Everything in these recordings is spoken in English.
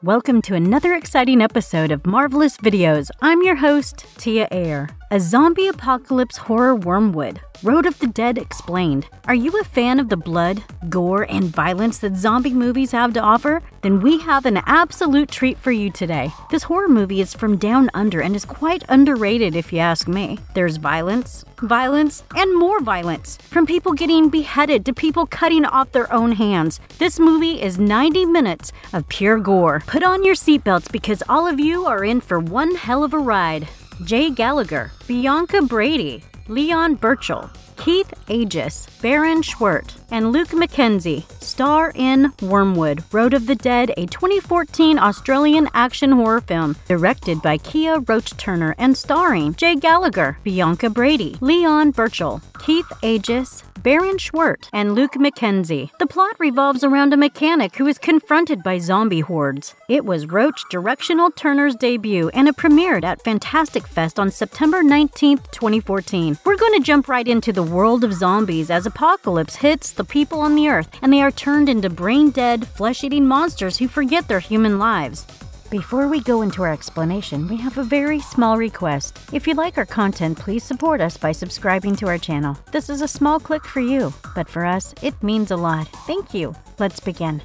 Welcome to another exciting episode of Marvelous Videos. I'm your host, Tia Ayer. A zombie apocalypse horror Wyrmwood. Road of the Dead Explained. Are you a fan of the blood, gore, and violence that zombie movies have to offer? Then we have an absolute treat for you today. This horror movie is from down under and is quite underrated if you ask me. There's violence, and more violence. From people getting beheaded to people cutting off their own hands. This movie is 90 minutes of pure gore. Put on your seatbelts because all of you are in for one hell of a ride. Jay Gallagher, Bianca Bradey, Burchill, Agius, Berynn Schwerdt, and Luke McKenzie star in Wyrmwood, Road of the Dead, a 2014 Australian action horror film directed by Kiah Roache-Turner and starring Jay Gallagher, Bianca Bradey, Burchill, Agius, Berynn Schwerdt, and Luke McKenzie. The plot revolves around a mechanic who is confronted by zombie hordes. It was Roache-directorial Turner's debut, and it premiered at Fantastic Fest on September 19th, 2014. We're going to jump right into the world of zombies as apocalypse hits the people on the earth, and they are turned into brain-dead, flesh-eating monsters who forget their human lives. Before we go into our explanation, we have a very small request. If you like our content, please support us by subscribing to our channel. This is a small click for you, but for us, it means a lot. Thank you. Let's begin.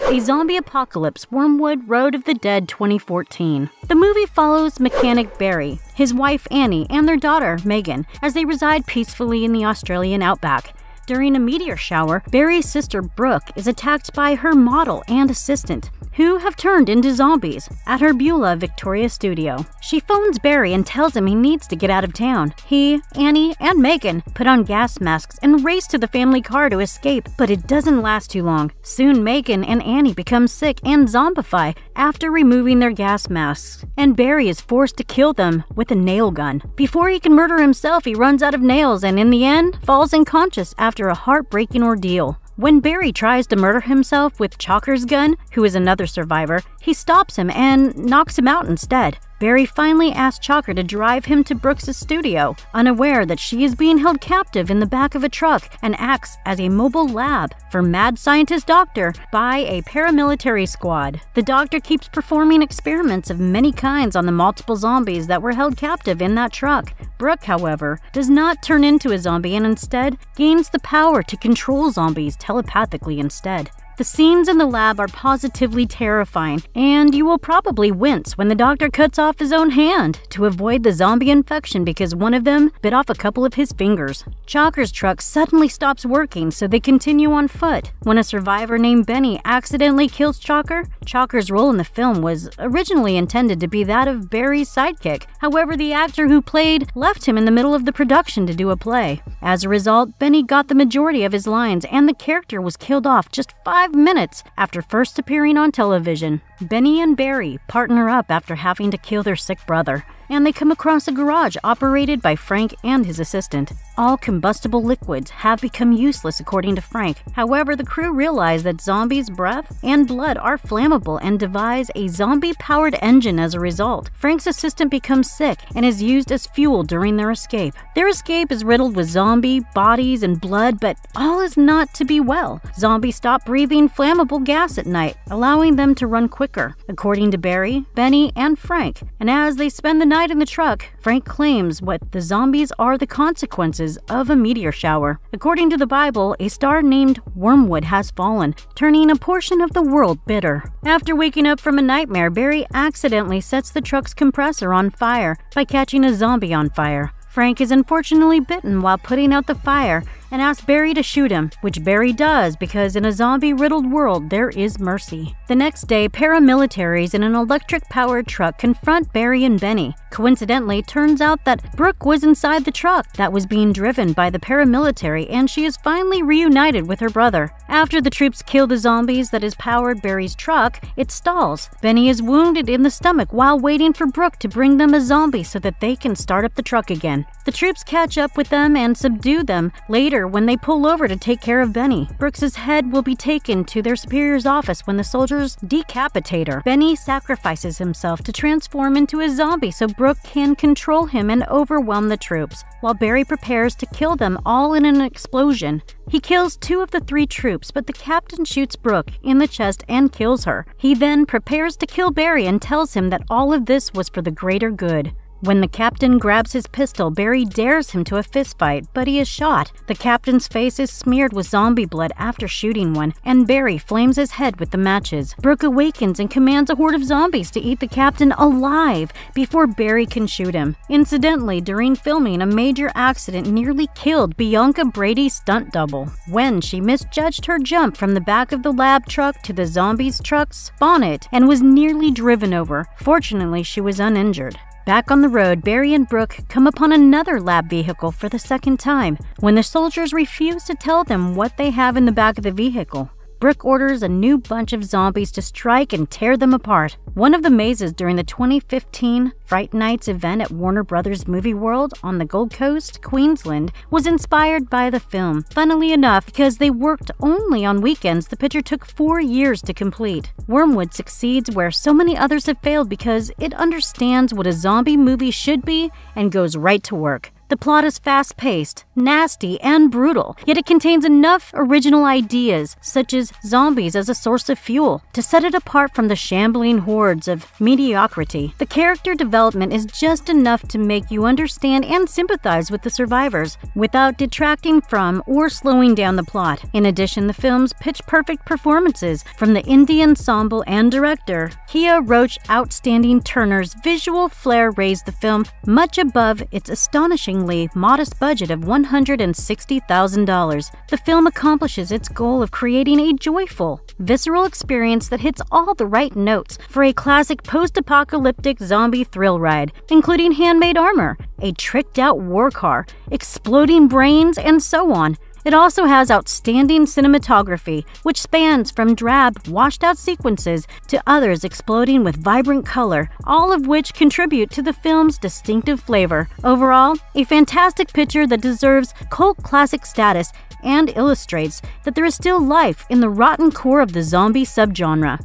A Zombie Apocalypse, Wyrmwood, Road of the Dead 2014. The movie follows mechanic Barry, his wife Annie, and their daughter Megan as they reside peacefully in the Australian outback. During a meteor shower, Barry's sister Brooke is attacked by her model and assistant, who have turned into zombies, at her Beulah, Victoria studio. She phones Barry and tells him he needs to get out of town. He, Annie, and Megan put on gas masks and race to the family car to escape, but it doesn't last too long. Soon Megan and Annie become sick and zombify after removing their gas masks, and Barry is forced to kill them with a nail gun. Before he can murder himself, he runs out of nails and in the end, falls unconscious after a heartbreaking ordeal. When Barry tries to murder himself with Chalker's gun, who is another survivor, he stops him and knocks him out instead. Barry finally asks Chalker to drive him to Brooks' studio, unaware that she is being held captive in the back of a truck and acts as a mobile lab for mad scientist doctor by a paramilitary squad. The doctor keeps performing experiments of many kinds on the multiple zombies that were held captive in that truck. Brooke, however, does not turn into a zombie and instead gains the power to control zombies telepathically instead. The scenes in the lab are positively terrifying, and you will probably wince when the doctor cuts off his own hand to avoid the zombie infection because one of them bit off a couple of his fingers. Chalker's truck suddenly stops working, so they continue on foot. When a survivor named Benny accidentally kills Chalker, Chalker's role in the film was originally intended to be that of Barry's sidekick. However, the actor who played left him in the middle of the production to do a play. As a result, Benny got the majority of his lines, and the character was killed off just 5 minutes after first appearing on television. Benny and Barry partner up after having to kill their sick brother, and they come across a garage operated by Frank and his assistant. All combustible liquids have become useless according to Frank. However, the crew realize that zombies' breath and blood are flammable and devise a zombie-powered engine as a result. Frank's assistant becomes sick and is used as fuel during their escape. Their escape is riddled with zombie bodies and blood, but all is not to be well. Zombies stop breathing flammable gas at night, allowing them to run quicker, according to Barry, Benny, and Frank. And as they spend the night in the truck, Frank claims what the zombies are the consequences of a meteor shower. According to the Bible, a star named Wyrmwood has fallen, turning a portion of the world bitter. After waking up from a nightmare, Barry accidentally sets the truck's compressor on fire by catching a zombie on fire. Frank is unfortunately bitten while putting out the fire and asks Barry to shoot him, which Barry does because in a zombie-riddled world, there is mercy. The next day, paramilitaries in an electric-powered truck confront Barry and Benny. Coincidentally, turns out that Brooke was inside the truck that was being driven by the paramilitary, and she is finally reunited with her brother. After the troops kill the zombies that has powered Barry's truck, it stalls. Benny is wounded in the stomach while waiting for Brooke to bring them a zombie so that they can start up the truck again. The troops catch up with them and subdue them. Later, later, when they pull over to take care of Benny, Brooks's head will be taken to their superior's office when the soldiers decapitate her. Benny sacrifices himself to transform into a zombie so Brooke can control him and overwhelm the troops, while Barry prepares to kill them all in an explosion. He kills 2 of the 3 troops, but the captain shoots Brooke in the chest and kills her. He then prepares to kill Barry and tells him that all of this was for the greater good. When the captain grabs his pistol, Barry dares him to a fistfight, but he is shot. The captain's face is smeared with zombie blood after shooting one, and Barry flames his head with the matches. Brooke awakens and commands a horde of zombies to eat the captain alive before Barry can shoot him. Incidentally, during filming, a major accident nearly killed Bianca Bradey's stunt double when she misjudged her jump from the back of the lab truck to the zombies' truck's bonnet and was nearly driven over. Fortunately, she was uninjured. Back on the road, Barry and Brooke come upon another lab vehicle for the second time, when the soldiers refuse to tell them what they have in the back of the vehicle. Brooke orders a new bunch of zombies to strike and tear them apart. One of the mazes during the 2015 Fright Nights event at Warner Brothers Movie World on the Gold Coast, Queensland, was inspired by the film. Funnily enough, because they worked only on weekends, the picture took 4 years to complete. Wyrmwood succeeds where so many others have failed because it understands what a zombie movie should be and goes right to work. The plot is fast-paced, nasty, and brutal, yet it contains enough original ideas, such as zombies as a source of fuel, to set it apart from the shambling hordes of mediocrity. The character development is just enough to make you understand and sympathize with the survivors, without detracting from or slowing down the plot. In addition, the film's pitch-perfect performances from the indie ensemble and director, Kiah Roache-outstanding Turner's visual flair raised the film much above its astonishing modest budget of $160,000. The film accomplishes its goal of creating a joyful, visceral experience that hits all the right notes for a classic post-apocalyptic zombie thrill ride, including handmade armor, a tricked-out war car, exploding brains, and so on. It also has outstanding cinematography, which spans from drab, washed-out sequences to others exploding with vibrant color, all of which contribute to the film's distinctive flavor. Overall, a fantastic picture that deserves cult classic status and illustrates that there is still life in the rotten core of the zombie subgenre.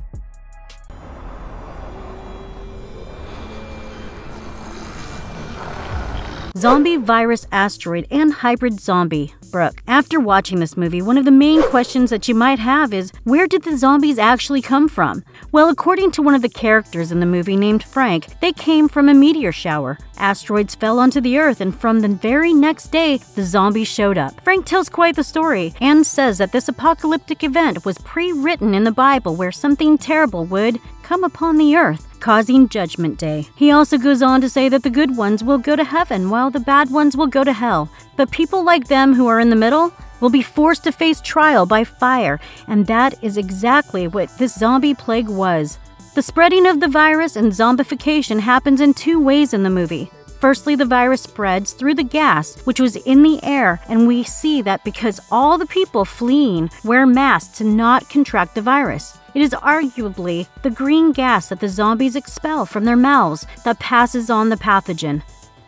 Zombie virus asteroid and hybrid zombie. Brooke. After watching this movie, one of the main questions that you might have is, where did the zombies actually come from? Well, according to one of the characters in the movie named Frank, they came from a meteor shower. Asteroids fell onto the Earth, and from the very next day, the zombies showed up. Frank tells quite the story and says that this apocalyptic event was pre-written in the Bible where something terrible would come upon the Earth, causing Judgment Day. He also goes on to say that the good ones will go to heaven while the bad ones will go to hell. But people like them who are in the middle will be forced to face trial by fire, and that is exactly what this zombie plague was. The spreading of the virus and zombification happens in two ways in the movie. Firstly, the virus spreads through the gas, which was in the air, and we see that because all the people fleeing wear masks to not contract the virus. It is arguably the green gas that the zombies expel from their mouths that passes on the pathogen.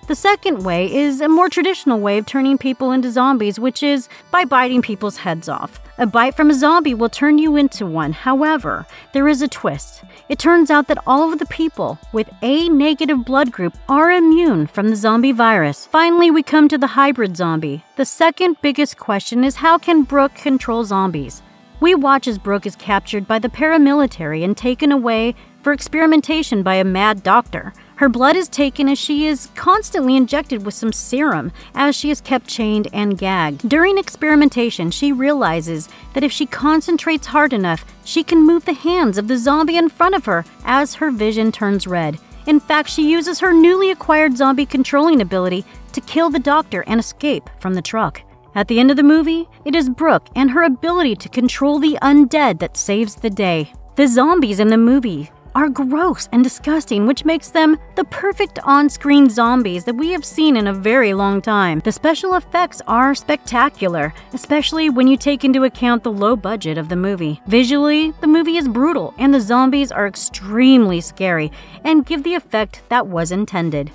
The second way is a more traditional way of turning people into zombies, which is by biting people's heads off. A bite from a zombie will turn you into one. However, there is a twist. It turns out that all of the people with A negative blood group are immune from the zombie virus. Finally, we come to the hybrid zombie. The second biggest question is, how can Brooke control zombies? We watch as Brooke is captured by the paramilitary and taken away for experimentation by a mad doctor. Her blood is taken as she is constantly injected with some serum as she is kept chained and gagged. During experimentation, she realizes that if she concentrates hard enough, she can move the hands of the zombie in front of her as her vision turns red. In fact, she uses her newly acquired zombie controlling ability to kill the doctor and escape from the truck. At the end of the movie, it is Brooke and her ability to control the undead that saves the day. The zombies in the movie are gross and disgusting, which makes them the perfect on-screen zombies that we have seen in a very long time. The special effects are spectacular, especially when you take into account the low budget of the movie. Visually, the movie is brutal, and the zombies are extremely scary and give the effect that was intended.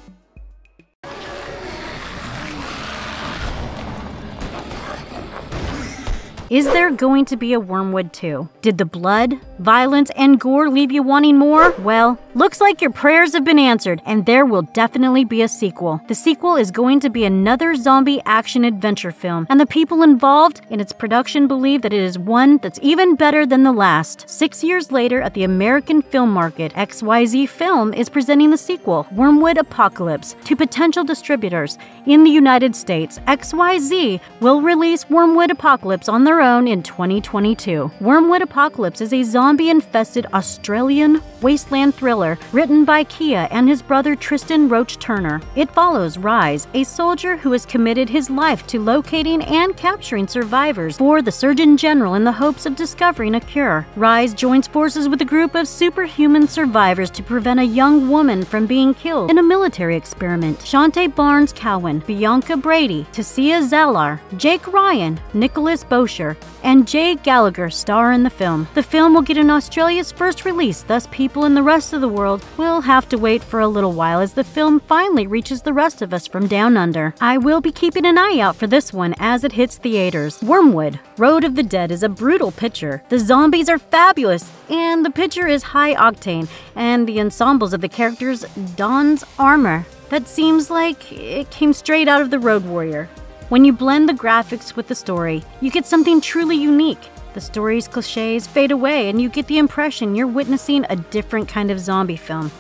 Is there going to be a Wyrmwood 2? Did the blood, violence, and gore leave you wanting more? Well, looks like your prayers have been answered, and there will definitely be a sequel. The sequel is going to be another zombie action-adventure film, and the people involved in its production believe that it is one that's even better than the last. 6 years later, at the American film market, XYZ Film is presenting the sequel, Wyrmwood Apocalypse, to potential distributors. In the United States, XYZ will release Wyrmwood Apocalypse on their own in 2022. Wyrmwood Apocalypse is a zombie-infested Australian wasteland thriller written by Kiah and his brother Tristan Roache-Turner. It follows Rise, a soldier who has committed his life to locating and capturing survivors for the Surgeon General in the hopes of discovering a cure. Rise joins forces with a group of superhuman survivors to prevent a young woman from being killed in a military experiment. Shante Barnes-Cowan, Bianca Bradey, Tessia Zellar, Jake Ryan, Nicholas Bosher, and Jay Gallagher star in the film. The film will get an Australia's first release, thus people in the rest of the world will have to wait for a little while as the film finally reaches the rest of us from down under. I will be keeping an eye out for this one as it hits theaters. Wyrmwood, Road of the Dead is a brutal picture. The zombies are fabulous, and the picture is high octane, and the ensembles of the characters dons armor that seems like it came straight out of the Road Warrior. When you blend the graphics with the story, you get something truly unique. The story's cliches fade away and you get the impression you're witnessing a different kind of zombie film.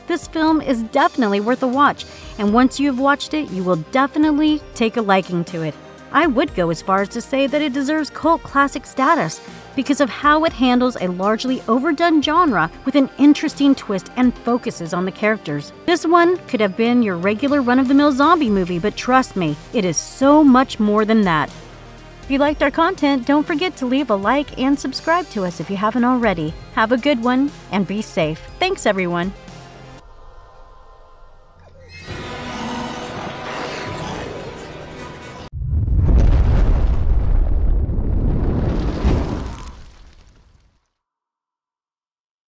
This film is definitely worth a watch, and once you have watched it, you will definitely take a liking to it. I would go as far as to say that it deserves cult classic status because of how it handles a largely overdone genre with an interesting twist and focuses on the characters. This one could have been your regular run-of-the-mill zombie movie, but trust me, it is so much more than that. If you liked our content, don't forget to leave a like and subscribe to us if you haven't already. Have a good one and be safe. Thanks, everyone.